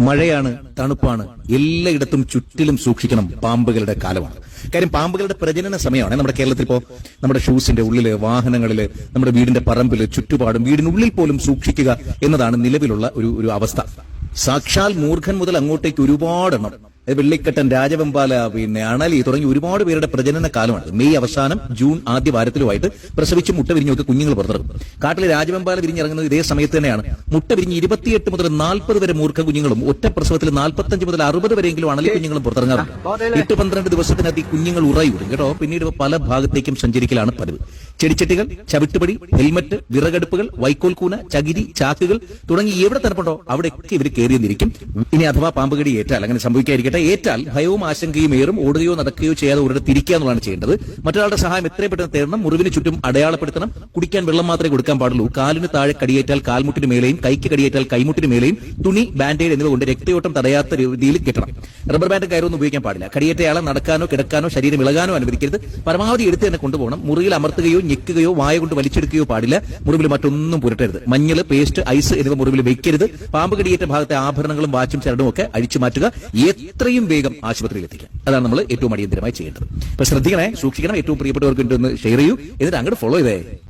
മഴയാണ്, തണുപ്പാണ്, എല്ലായിടത്തും ചുറ്റിലും സൂക്ഷിക്കണം. പാമ്പുകളുടെ കാലമാണ്. കാര്യം പാമ്പുകളുടെ പ്രജനന സമയമാണ്. നമ്മുടെ കേരളത്തിൽ ഇപ്പോ നമ്മുടെ ഷൂസിന്റെ ഉള്ളില്, വാഹനങ്ങളില്, നമ്മുടെ വീടിന്റെ പറമ്പില്, ചുറ്റുപാടും, വീടിനുള്ളിൽ പോലും സൂക്ഷിക്കുക എന്നതാണ് നിലവിലുള്ള ഒരു അവസ്ഥ. സാക്ഷാൽ മൂർഖൻ മുതൽ അങ്ങോട്ടേക്ക് ഒരുപാടെണ്ണം, വെള്ളിക്കെട്ടൻ, രാജവെമ്പാല, അണലി തുടങ്ങി ഒരുപാട് പേരുടെ പ്രജനന കാലമാണ്. മെയ് അവസാനം ജൂൺ ആദ്യ വാരത്തിലുമായിട്ട് പ്രസവിച്ച് മുട്ട വിരിഞ്ഞൊക്കെ കുഞ്ഞുങ്ങൾ പുറത്തിറക്കും. കാട്ടിലെ രാജവെമ്പാല വിരിഞ്ഞിറങ്ങുന്നത് ഇതേ സമയത്ത് തന്നെയാണ്. മുട്ട വിരിഞ്ഞ് 28 മുതൽ 40 വരെ മൂർഖ കുഞ്ഞുങ്ങളും ഒറ്റ പ്രസവത്തിൽ 45 മുതൽ 60 വരെയെങ്കിലും അണലി കുഞ്ഞുങ്ങളും പുറത്തിറങ്ങാറുണ്ട്. 8-12 ദിവസത്തിനകത്ത് ഈ കുഞ്ഞുങ്ങൾ ഉറയൂടും കേട്ടോ. പിന്നീട് പല ഭാഗത്തേക്കും സഞ്ചരിക്കലാണ് പതിവ്. ചെടിച്ചട്ടികൾ, ചവിട്ടുപടി, ഹെൽമറ്റ്, വിറകടുപ്പുകൾ, വൈക്കോൽ കൂന, ചകിരി, ചാക്കുകൾ തുടങ്ങി എവിടെ തരപ്പുണ്ടോ അവിടെയൊക്കെ ഇവർ കയറിയെന്നിരിക്കും. ഇനി അഥവാ പാമ്പുകടി ഏറ്റാൽ, അങ്ങനെ സംഭവിക്കാതിരിക്കട്ടെ, ഏറ്റാൽ ഭയവും ആശങ്കയും ഏറും ഓടുകയോ നടക്കുകയോ ചെയ്യാതെ ഒരിടത്ത് തിരിക്കുക എന്നുള്ളതാണ് ചെയ്യേണ്ടത്. മറ്റൊരാളുടെ സഹായം എത്രയും പെട്ടെന്ന് തേടണം. മുറിവിന് ചുറ്റും അടയാളപ്പെടുത്തണം. കുടിക്കാൻ വെള്ളം മാത്രമേ കൊടുക്കാൻ പാടുള്ളൂ. കാലിന് താഴെ കടിയേറ്റാൽ കാൽമുട്ടിന് മേലെയും, കൈക്ക് കടിയേറ്റാൽ കൈമുട്ടിന് മേലെയും തുണി, ബാൻഡേഡ് എന്നിവ കൊണ്ട് രക്തയോട്ടം തടയാത്ത രീതിയിൽ കെട്ടണം. റബ്ബർ ബാൻഡ് കയറൊന്നും ഉപയോഗിക്കാൻ പാടില്ല. കടിയേറ്റയാളെ നടക്കാനോ കിടക്കാനോ ശരീരം ഇളകാനോ അനുവദിക്കരുത്. പരമാവധി എടുത്ത് തന്നെ കൊണ്ടുപോകണം. മുറിയിൽ അമർത്തുകയോ ഞെക്കുകയോ വായ കൊണ്ട് വലിച്ചെടുക്കുകയോ പാടില്ല. മുറിവിൽ മറ്റൊന്നും പുരട്ടരുത്. മഞ്ഞള്, പേസ്റ്റ്, ഐസ് എന്നിവ മുറിവിൽ വെക്കരുത്. പാമ്പ് കടിയേറ്റ ഭാഗത്തെ ആഭരണങ്ങളും വാച്ചും ചരടും ഒക്കെ അഴിച്ചു മാറ്റുക. എത്രയും വേഗം ആശുപത്രിയിൽ എത്തിക്കുക. അതാണ് നമ്മൾ ഏറ്റവും അടിയന്തരമായി ചെയ്യേണ്ടത്. അപ്പൊ ശ്രദ്ധിക്കണേ, സൂക്ഷിക്കണം. ഏറ്റവും പ്രിയപ്പെട്ടവർക്ക് ഷെയർ ചെയ്യൂ. എന്നിട്ട് അങ്ങോട്ട് ഫോളോ ചെയ്തേ.